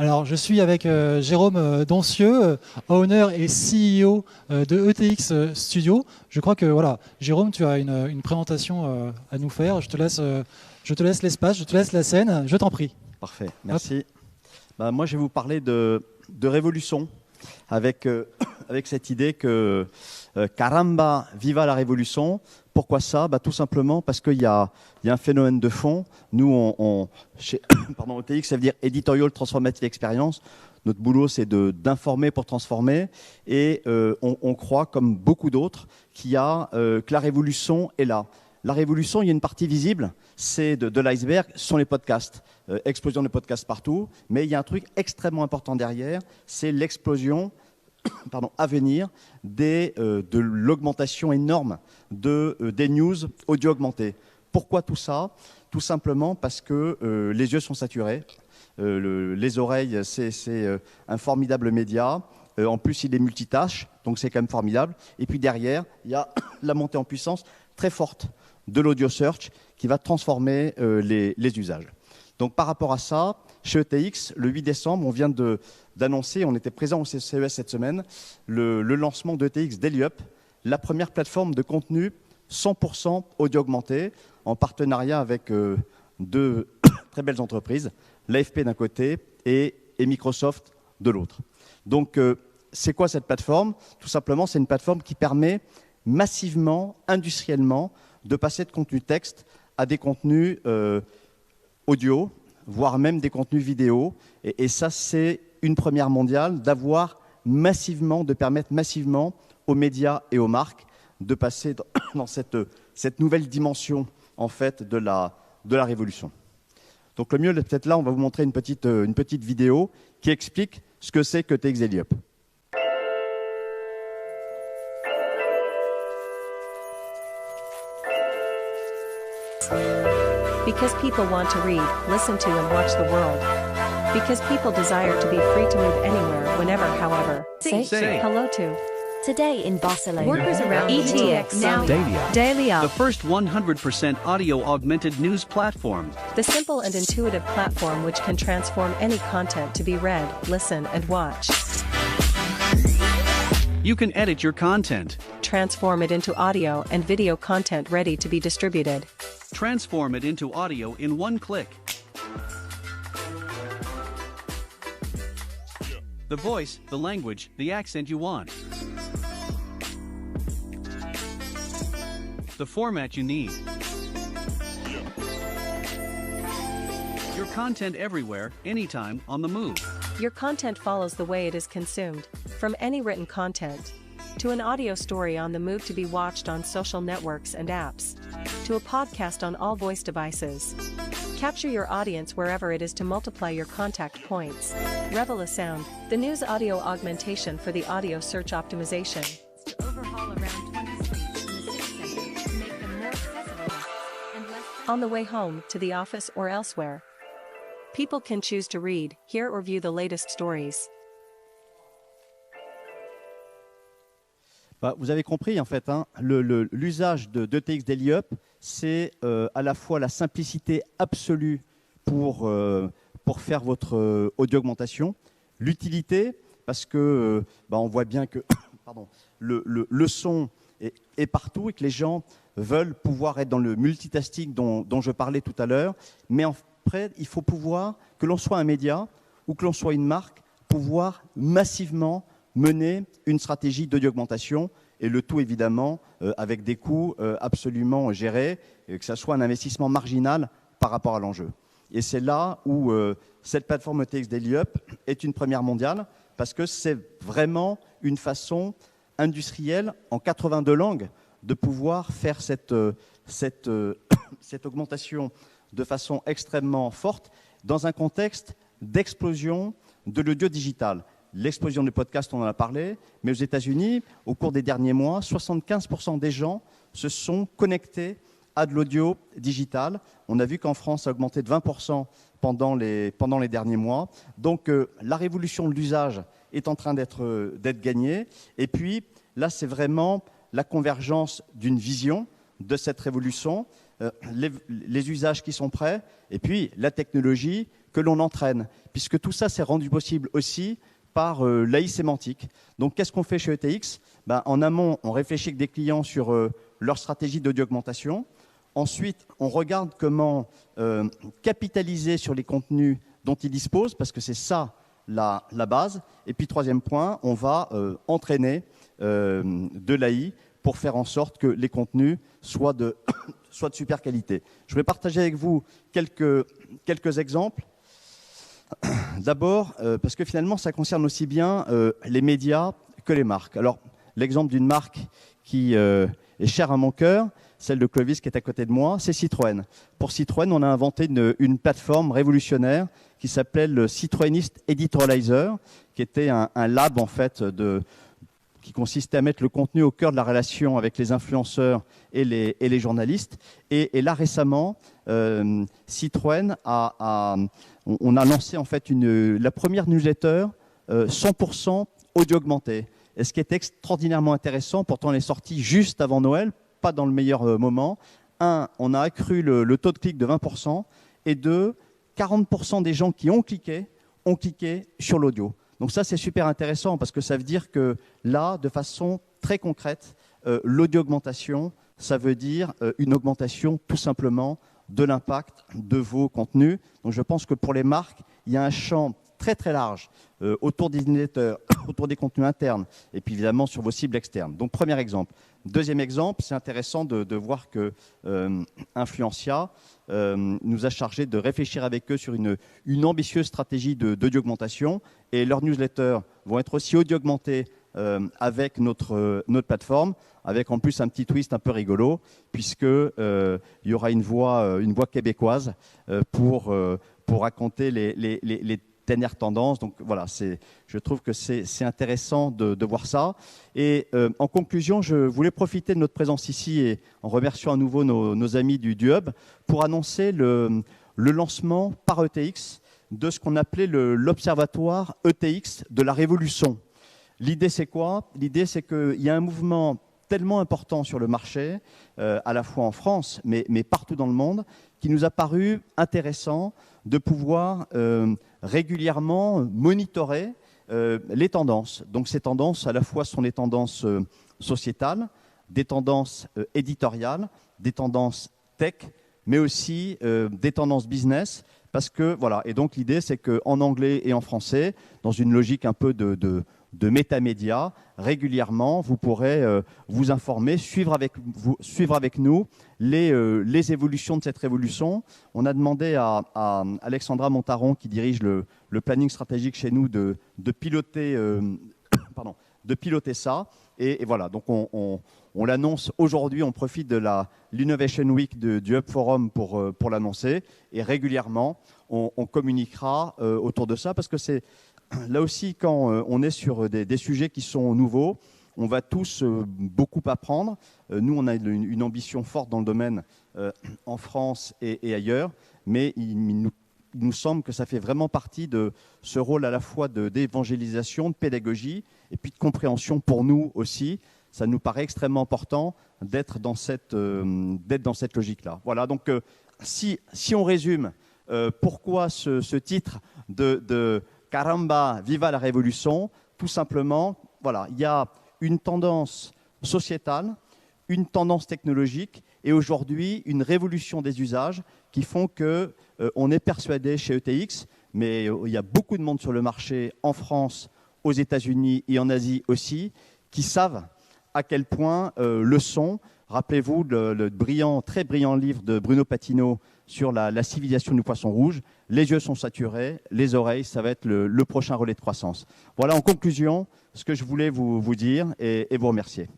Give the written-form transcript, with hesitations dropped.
Alors, je suis avec Jérôme Doncieux, owner et CEO de ETX Studio. Je crois que, voilà, Jérôme, tu as une présentation à nous faire. Je te laisse l'espace, je te laisse la scène. Je t'en prie. Parfait, merci. Bah, moi, je vais vous parler de révolution avec, avec cette idée que caramba, viva la révolution. Pourquoi ça? Bah, tout simplement parce qu'il y a un phénomène de fond. Nous, chez pardon, ETX, ça veut dire Editorial Transformative Experience. Notre boulot, c'est d'informer pour transformer. Et on croit, comme beaucoup d'autres, que la révolution est là. La révolution, il y a une partie visible, c'est de l'iceberg, ce sont les podcasts. Explosion des podcasts partout, mais il y a un truc extrêmement important derrière, c'est l'explosion à venir de l'augmentation énorme des news audio augmentées. Pourquoi tout ça? Tout simplement parce que les yeux sont saturés, les oreilles, c'est un formidable média. En plus, il est multitâche, donc c'est quand même formidable. Et puis derrière, il y a la montée en puissance très forte de l'audio search qui va transformer les usages. Donc par rapport à ça, chez ETX, le 8 décembre, on vient d'annoncer, on était présent au CES cette semaine, le lancement d'ETX Daily Up, la première plateforme de contenu 100% audio augmenté, en partenariat avec deux très belles entreprises, l'AFP d'un côté et Microsoft de l'autre. Donc c'est quoi cette plateforme? Tout simplement, c'est une plateforme qui permet massivement, industriellement, de passer de contenu texte à des contenus audio, voire même des contenus vidéo. Et ça, c'est une première mondiale, de permettre massivement aux médias et aux marques de passer dans cette nouvelle dimension en fait, de la révolution. Donc le mieux, peut-être là, on va vous montrer une petite vidéo qui explique ce que c'est que ETX Daily Up. Because people want to read, listen to and watch the world. Because people desire to be free to move anywhere, whenever, however. Say hello to. Today in Barcelona, Workers around ETX now. Daily Up. The first 100% audio augmented news platform. The simple and intuitive platform which can transform any content to be read, listen and watch. You can edit your content. Transform it into audio and video content ready to be distributed. Transform it into audio in one click. The voice, the language, the accent you want. The format you need. Your content everywhere, anytime, on the move. Your content follows the way it is consumed, from any written content, to an audio story on the move to be watched on social networks and apps, to a podcast on all voice devices. Capture your audience wherever it is to multiply your contact points. Revela Sound, the news audio augmentation for the audio search optimization. To overhaul around 20 streets in the city center to make them more accessible and less. On the way home, to the office or elsewhere. People can choose to read, hear or view the latest stories. Bah, vous avez compris, en fait, hein, l'usage d'ETX Daily Up, c'est à la fois la simplicité absolue pour faire votre audio augmentation, l'utilité, parce que on voit bien que pardon, le son est partout et que les gens veulent pouvoir être dans le multitasking dont je parlais tout à l'heure, mais après, il faut pouvoir, que l'on soit un média ou que l'on soit une marque, pouvoir massivement mener une stratégie d'audio-augmentation et le tout évidemment avec des coûts absolument gérés, et que ça soit un investissement marginal par rapport à l'enjeu. Et c'est là où cette plateforme ETX Daily Up est une première mondiale parce que c'est vraiment une façon industrielle en 82 langues de pouvoir faire cette augmentation de façon extrêmement forte dans un contexte d'explosion de l'audio digital. L'explosion du podcast, on en a parlé, mais aux États-Unis, au cours des derniers mois, 75% des gens se sont connectés à de l'audio digital. On a vu qu'en France, ça a augmenté de 20% pendant les derniers mois. Donc, la révolution de l'usage est en train d'être gagnée. Et puis, là, c'est vraiment la convergence d'une vision de cette révolution, les usages qui sont prêts, et puis la technologie que l'on entraîne, puisque tout ça s'est rendu possible aussi par l'AI sémantique. Donc, qu'est-ce qu'on fait chez ETX? En amont, on réfléchit avec des clients sur leur stratégie d'audio augmentation. Ensuite, on regarde comment capitaliser sur les contenus dont ils disposent, parce que c'est ça la base. Et puis, troisième point, on va entraîner de l'AI pour faire en sorte que les contenus soient de super qualité. Je vais partager avec vous quelques exemples. D'abord, parce que finalement, ça concerne aussi bien les médias que les marques. Alors, l'exemple d'une marque qui est chère à mon cœur, celle de Clovis qui est à côté de moi, c'est Citroën. Pour Citroën, on a inventé une plateforme révolutionnaire qui s'appelait le Citroënist Editorializer, qui était un lab en fait qui consistait à mettre le contenu au cœur de la relation avec les influenceurs et les journalistes. Et là, récemment, Citroën on a lancé en fait la première newsletter 100% audio augmenté. Et ce qui est extraordinairement intéressant, pourtant elle est sortie juste avant Noël, pas dans le meilleur moment. Un, on a accru le taux de clic de 20%. Et deux, 40% des gens qui ont cliqué sur l'audio. Donc ça, c'est super intéressant parce que ça veut dire que là, de façon très concrète, l'audio augmentation, ça veut dire une augmentation tout simplement de l'impact de vos contenus. Donc je pense que pour les marques, il y a un champ très très large autour des newsletters, autour des contenus internes et puis évidemment sur vos cibles externes. Donc premier exemple. Deuxième exemple, c'est intéressant de voir que Influencia nous a chargé de réfléchir avec eux sur une ambitieuse stratégie d'audio augmentation et leurs newsletters vont être aussi audio augmentés avec notre plateforme, avec en plus un petit twist un peu rigolo, puisque il y aura une voix québécoise pour raconter les dernières tendances. Donc voilà, je trouve que c'est intéressant de voir ça. Et en conclusion, je voulais profiter de notre présence ici et en remerciant à nouveau nos amis du Hub pour annoncer le lancement par ETX de ce qu'on appelait l'observatoire ETX de la révolution. L'idée, c'est quoi? L'idée, c'est qu'il y a un mouvement tellement important sur le marché, à la fois en France, mais partout dans le monde, qui nous a paru intéressant de pouvoir régulièrement monitorer les tendances. Donc ces tendances, à la fois, sont des tendances sociétales, des tendances éditoriales, des tendances tech, mais aussi des tendances business. Parce que, voilà, et donc l'idée, c'est qu'en anglais et en français, dans une logique un peu de métamédia, régulièrement, vous pourrez vous informer, suivre avec nous les évolutions de cette révolution. On a demandé à Alexandra Montaron, qui dirige le planning stratégique chez nous, de piloter ça. Et voilà, donc on l'annonce aujourd'hui, on profite de l'Innovation Week du Hub Forum pour l'annoncer. Et régulièrement, on communiquera autour de ça, parce que c'est là aussi, quand on est sur des sujets qui sont nouveaux, on va tous beaucoup apprendre. Nous, on a une ambition forte dans le domaine en France et ailleurs, mais il nous semble que ça fait vraiment partie de ce rôle à la fois d'évangélisation, de pédagogie et puis de compréhension pour nous aussi. Ça nous paraît extrêmement important d'être dans cette logique-là. Voilà, donc si on résume pourquoi ce titre de Caramba, viva la révolution, tout simplement, voilà, il y a une tendance sociétale, une tendance technologique et aujourd'hui une révolution des usages qui font qu'on est persuadé chez ETX, mais il y a beaucoup de monde sur le marché en France, aux États-Unis et en Asie aussi, qui savent à quel point le son, rappelez-vous le très brillant livre de Bruno Patino sur la civilisation du poisson rouge, les yeux sont saturés, les oreilles, ça va être le prochain relais de croissance. Voilà en conclusion ce que je voulais vous dire et vous remercier.